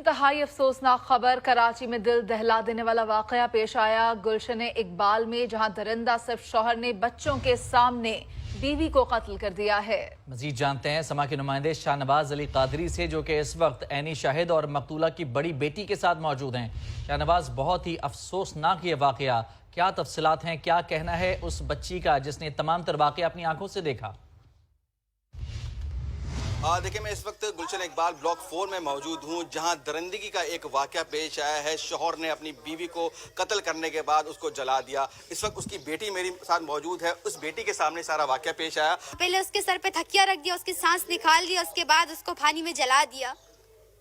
इंतहाई अफसोसनाक खबर कराची में दिल दहला देने वाला वाकया पेश आया। गुलशन इकबाल में जहां दरिंदा सिर्फ शौहर ने बच्चों के सामने बीवी को कत्ल कर दिया है। मजीद जानते हैं समा के नुमाइंदे शाहनवाज अली कादरी से, जो कि इस वक्त ऐनी शाहिद और मकतूला की बड़ी बेटी के साथ मौजूद हैं। शाहनवाज, बहुत ही अफसोसनाक ये वाकया, क्या तफसीलात हैं, क्या कहना है उस बच्ची का जिसने तमाम तर वाकया अपनी आंखों से देखा? देखिए, मैं इस वक्त गुलशन इकबाल ब्लॉक 4 में मौजूद हूँ, जहाँ दरिंदगी का एक वाकया पेश आया है। शौहर ने अपनी बीवी को कत्ल करने के बाद उसको जला दिया। इस वक्त उसकी बेटी मेरे साथ मौजूद है। उस बेटी के सामने सारा वाकया पेश आया। पहले उसके सर पे थकिया रख दिया, उसकी सांस निकाल दिया, उसके बाद उसको पानी में जला दिया।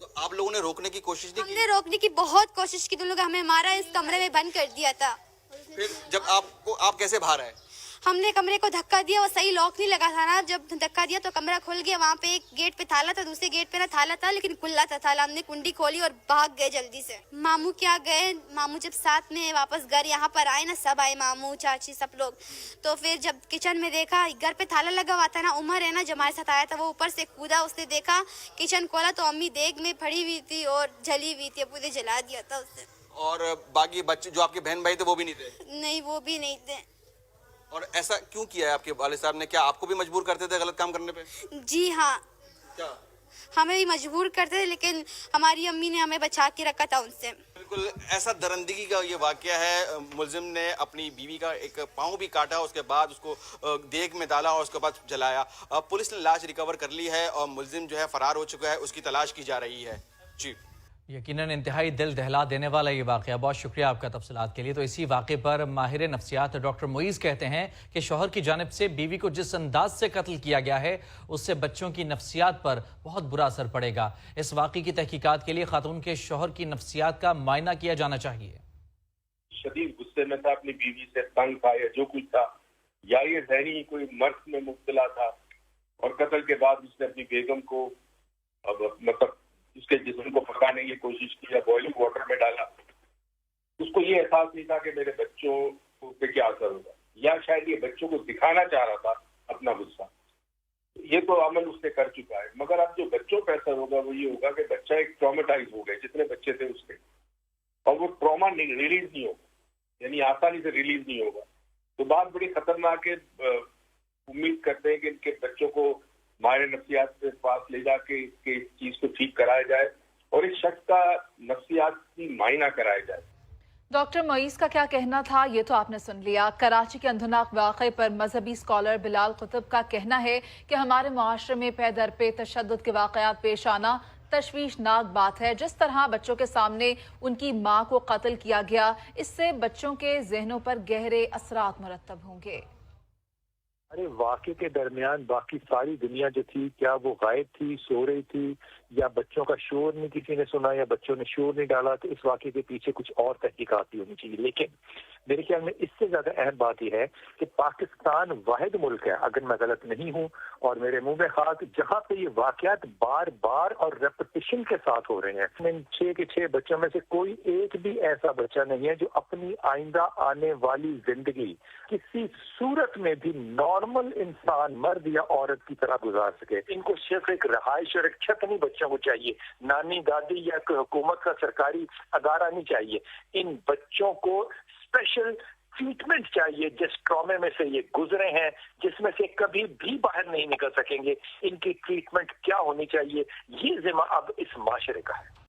तो आप लोगों ने रोकने की कोशिश नहीं की? हमने रोकने की बहुत कोशिश की, तुम लोग हमें हमारा इस कमरे में बंद कर दिया था। फिर जब आप कैसे बाहर आए? हमने कमरे को धक्का दिया, वो सही लॉक नहीं लगा था ना, जब धक्का दिया तो कमरा खुल गया। वहाँ पे एक गेट पे ताला था, दूसरे गेट पे ना ताला था लेकिन खुला था ताला। हमने कुंडी खोली और भाग गए जल्दी से। मामू क्या गए, मामू जब साथ में वापस घर यहाँ पर आए ना, सब आए, मामू चाची सब लोग। तो फिर जब किचन में देखा घर पे ताला लगा हुआ था ना, उमर है ना जो हमारे साथ आया था, वो ऊपर से कूदा, उसने देखा, किचन खोला तो अम्मी देग में पड़ी हुई थी और जली हुई थी, पूरे जला दिया था उसने। और बाकी बच्चे जो आपके बहन भाई थे वो भी नहीं थे? नहीं, वो भी नहीं थे। और ऐसा क्यों किया है आपके वाले साहब ने? क्या आपको भी मजबूर करते थे गलत काम करने पे? जी हाँ, क्या हमें भी मजबूर करते थे, लेकिन हमारी अम्मी ने हमें बचा के रखा था उनसे। बिल्कुल ऐसा दरिंदगी का ये वाकया है। मुलजिम ने अपनी बीवी का एक पाँव भी काटा, उसके बाद उसको देग में डाला और उसके बाद जलाया। पुलिस ने लाश रिकवर कर ली है और मुलजिम जो है फरार हो चुका है, उसकी तलाश की जा रही है। जी, यकीनन इंतहाई दिल दहला देने वाला ये वाक़या। बहुत शुक्रिया आपका तफसीलात के लिए। तो इसी वाक़े पर माहिर नफ्सियात डॉक्टर मोइज़ कहते हैं कि शौहर की जानिब से बीवी को जिस अंदाज से कत्ल किया गया है, उससे बच्चों की नफ्सियात पर बहुत बुरा असर पड़ेगा। इस वाक़े की तहकीकात के लिए खातून के शौहर की नफ्सियात का मायना किया जाना चाहिए। शदीद गुस्से में था, अपनी बीवी से तंग था या जो कुछ था, या ये जहनी कोई मर्ज में मुब्तला था और कत्ल के बाद उसने अपनी बेगम को मतलब उसके जिस्म को पकाने की कोशिश की या बॉइलिंग वाटर में डाला। उसको ये एहसास नहीं था कि मेरे बच्चों पे क्या असर होगा, या शायद ये बच्चों को दिखाना चाह रहा था अपना गुस्सा। ये तो अमल उसने कर चुका है, मगर अब जो बच्चों पे असर होगा वो ये होगा कि बच्चा एक ट्रॉमेटाइज हो गए, जितने बच्चे थे उसके, और वो ट्रॉमा रिलीज नहीं होगा, यानी आसानी से रिलीज नहीं होगा। तो बात बड़ी खतरनाक है। उम्मीद करते हैं कि इनके बच्चों को माहिर नफ्सियात के पास ले जाके इसके इस चीज को ठीक कराया जाए और इस शख्स का नफ्सियाती मायना कराया जाए। डॉक्टर मोइज़ का क्या कहना था ये तो आपने सुन लिया। कराची के अंधनाक वाक़े पर मजहबी स्कॉलर बिलाल कुतुब का कहना है कि हमारे मुआशरे में पे दर पे तशद्दुद के वाक़यात पेश आना तशवीशनाक बात है। जिस तरह बच्चों के सामने उनकी माँ को कत्ल किया गया, इससे बच्चों के जहनों पर गहरे असरात मुरतब होंगे। अरे वाक़े के दरमियान बाकी सारी दुनिया जो थी, क्या वो गायब थी, सो रही थी, या बच्चों का शोर नहीं किसी ने सुना, या बच्चों ने शोर नहीं डाला? तो इस वाक़े के पीछे कुछ और तहकीकात भी होनी चाहिए। लेकिन मेरे ख्याल में इससे ज्यादा अहम बात यह है कि पाकिस्तान वाहिद मुल्क है, अगर मैं गलत नहीं हूँ और मेरे मुंह में खाक, जहाँ पे ये वाक़यात बार बार और रेपिटेशन के साथ हो रहे हैं। इन 6 के 6 बच्चों में से कोई एक भी ऐसा बच्चा नहीं है जो अपनी आइंदा आने वाली जिंदगी किसी सूरत में भी नॉर्मल इंसान, मर्द या औरत की तरह गुजार सके। इनको सिर्फ एक रहाइश और एक छत नहीं बच्चों को चाहिए, नानी दादी या हुकूमत का सरकारी अदारा नहीं चाहिए। इन बच्चों को स्पेशल ट्रीटमेंट चाहिए जिस ट्रॉमे में से ये गुजरे हैं, जिसमें से कभी भी बाहर नहीं निकल सकेंगे। इनकी ट्रीटमेंट क्या होनी चाहिए, ये जिम्मा अब इस माशरे का है।